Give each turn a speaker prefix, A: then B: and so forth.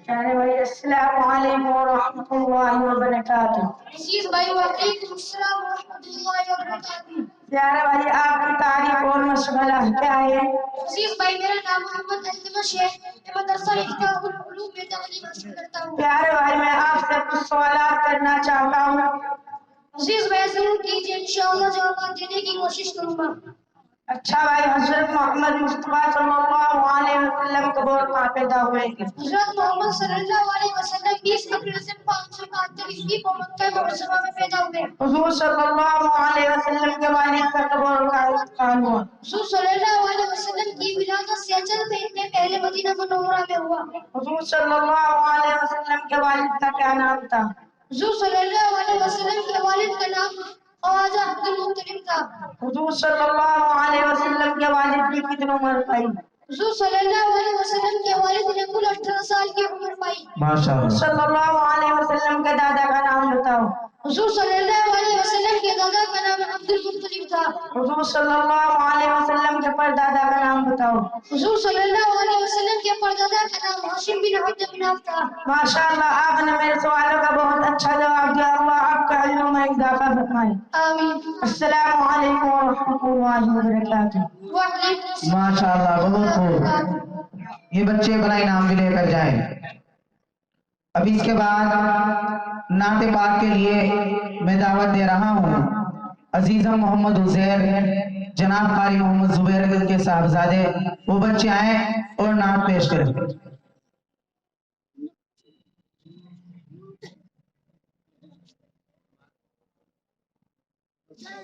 A: پیارے بھائی السلام علیکم ورحمۃ اللہ وبرکاتہ۔
B: عزیز بھائی وعلیکم السلام ورحمۃ اللہ وبرکاتہ۔
A: پیارے بھائی آپ کی تعریف اور مشغلہ کیا ہے؟
B: عزیز بھائی میرا نام محمد التمش ہے، میں مدرسہ مفتاح العلوم میں تعلیم حاصل کرتا ہوں۔
A: پیارے بھائی میں آپ سے کچھ سوالات کرنا چاہتا ہوں۔
B: عزیز بھائی ضرور کیجیے، انشاءاللہ جوابات دینے کی کوشش کروں گا۔
A: اچھا بھائی، حضرت محمد مصطفیٰ صلی اللہ علیہ وسلم کب اور کہاں پیدا ہوئے؟
B: حضرت محمد صلی اللہ علیہ وسلم 20 اپریل 571 عیسوی کو مکہ معظمہ میں پیدا ہوئے۔
A: حضور صلی اللہ علیہ وسلم کے والد کا کب اور کہاں انتقال ہوا؟
B: حضور صلی اللہ علیہ وسلم کی ولادت سے چند مہینے پہلے مدینہ منورہ میں ہوا۔
A: حضور صلی اللہ علیہ وسلم کے والد کا کیا نام تھا؟
B: حضور صلی اللہ علیہ وسلم کے والد کا نام خواجہ عبد المطلب تھا۔
A: حضور صلی اللہ علیہ وسلم کے والد کی کتنی عمر پائی؟
B: حضور صلی اللہ علیہ وسلم کے والد نے کل 18 سال کی عمر پائی۔
A: حضور صلی اللہ علیہ وسلم کے دادا کا نام بتاؤ۔
B: حضور صلی اللہ علیہ وسلم کے دادا کا نام عبد المطلب تھا۔
A: حضور صلی اللہ علیہ وسلم کے پردادا کا نام بتاؤ۔
B: حضور صلی اللہ علیہ وسلم کے پردادا کا نام ہاشم بن عبد مناف تھا۔
A: ماشاءاللہ، آپ نے میرے سوالوں کا بہت اچھا جواب دیا۔ اللہ آپ کا علم میں اضافہ فرمائے۔
B: آمین۔
A: السلام علیکم ورحمۃ اللہ وبرکاتہ۔
B: وعلیکم السلام۔
C: ماشاءاللہ، بہت خوب۔ یہ بچے اپنا انعام بھی لے کر جائیں۔ اب اس کے بعد نعت پاک کے لیے میں دعوت دے رہا ہوں عزیزم محمد عزیر، جناب قاری محمد زبیر کے صاحبزادے، وہ بچے آئیں اور نعت پیش کریں۔